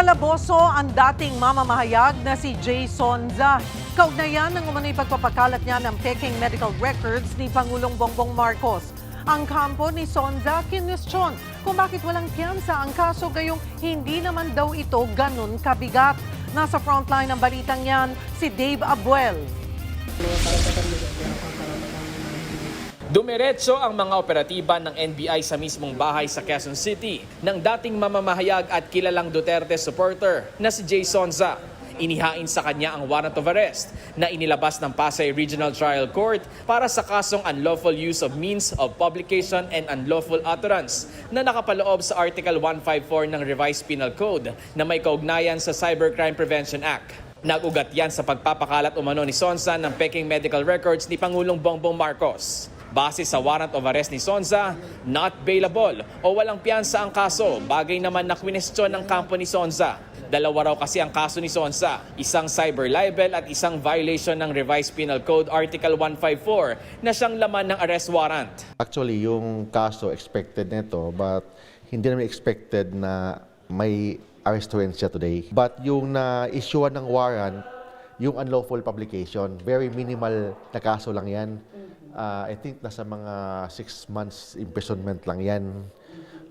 Kalaboso ang dating mamamahayag na si Jay Sonza. Kaugnayan ng umano'y pagpapakalat niya ng Peking medical records ni Pangulong Bongbong Marcos. Ang kampo ni Sonza kinwestiyon kung bakit walang piyansa ang kaso gayong hindi naman daw ito ganun kabigat. Nasa frontline ng balitang yan, si Dave Abuel. Dumiretso ang mga operatiba ng NBI sa mismong bahay sa Quezon City ng dating mamamahayag at kilalang Duterte supporter na si Jay Sonza. Inihain sa kanya ang warrant of arrest na inilabas ng Pasay Regional Trial Court para sa kasong unlawful use of means of publication and unlawful utterance na nakapaloob sa Article 154 ng Revised Penal Code na may kaugnayan sa Cybercrime Prevention Act. Nag-ugat yan sa pagpapakalat umano ni Sonza ng Peking medical records ni Pangulong Bongbong Marcos. Base sa warrant of arrest ni Sonza, not bailable o walang piyansa ang kaso, bagay naman na kwinestyon ng kampo ni Sonza. Dalawa raw kasi ang kaso ni Sonza, isang cyber libel at isang violation ng Revised Penal Code Article 154 na siyang laman ng arrest warrant. Actually, yung kaso expected nito but hindi naman expected na may arrest warrant siya today. But yung na-issue ng warrant, yung unlawful publication, very minimal na kaso lang yan. I think nasa mga 6 months imprisonment lang yan.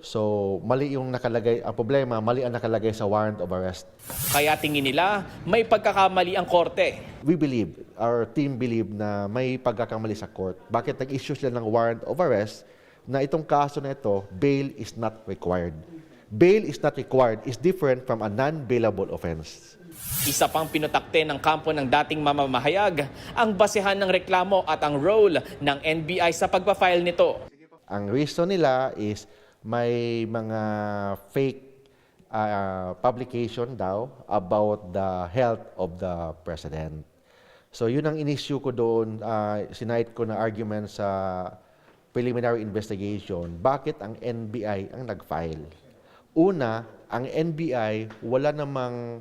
So, mali yung nakalagay. Ang problema, mali ang nakalagay sa warrant of arrest. Kaya tingin nila, may pagkakamali ang korte. We believe, our team believe na may pagkakamali sa court. Bakit nag-issue sila ng warrant of arrest na itong kaso na ito, bail is not required. Bail is not required is different from a non-bailable offense. Isa pang pinutakte ng kampo ng dating mamamahayag ang basehan ng reklamo at ang role ng NBI sa pagpa-file nito. Ang reason nila is may mga fake publication daw about the health of the president. So yun ang in-issue ko doon, sinite ko na argument sa preliminary investigation. Bakit ang NBI ang nag-file? Una, ang NBI wala namang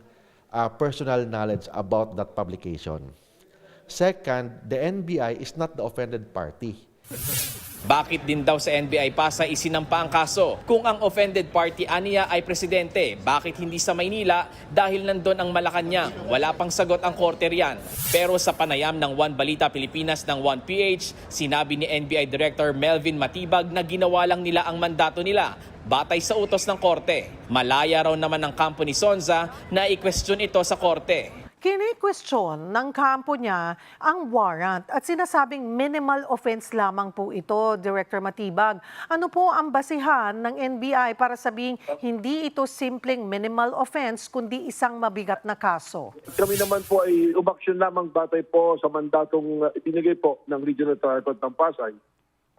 personal knowledge about that publication. Second, the NBI is not the offended party. Bakit din daw sa NBI Pasay isinampa ang kaso? Kung ang offended party aniya ay presidente, bakit hindi sa Maynila dahil nandun ang Malacanang? Wala pang sagot ang korte riyan. Pero sa panayam ng One Balita Pilipinas ng 1PH, sinabi ni NBI Director Melvin Matibag na ginawa lang nila ang mandato nila batay sa utos ng korte. Malaya raw naman ang kampo ni Sonza na i-question ito sa korte. Kini-question ng kampo niya ang warrant at sinasabing minimal offense lamang po ito, Director Matibag. Ano po ang basihan ng NBI para sabing hindi ito simpleng minimal offense kundi isang mabigat na kaso? Kami naman po ay umaksyon lamang batay po sa mandatong ibinigay po ng Regional Trial Court ng Pasay.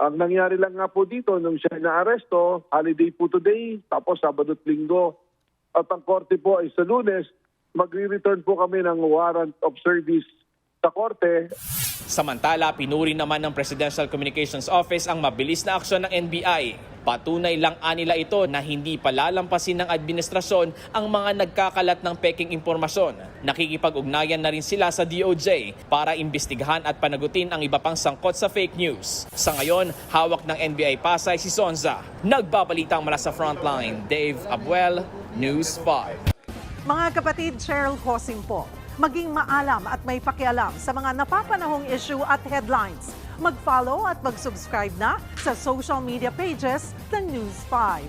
Ang nangyari lang nga po dito nung siya na-aresto, holiday po today, tapos Sabado at Linggo. At ang korte po ay sa Lunes, magre-return po kami ng warrant of service sa korte. Samantala, pinuri naman ng Presidential Communications Office ang mabilis na aksyon ng NBI. Patunay lang anila ito na hindi palalampasin ng administrasyon ang mga nagkakalat ng peking impormasyon. Nakikipag-ugnayan na rin sila sa DOJ para imbestigahan at panagutin ang iba pang sangkot sa fake news. Sa ngayon, hawak ng NBI Pasay si Sonza. Nagbabalitang mula sa Frontline, Dave Abuel, News 5. Mga kapatid, Cheryl Cosing po. Maging maalam at may pakialam sa mga napapanahong issue at headlines. Mag-follow at mag-subscribe na sa social media pages ng News 5.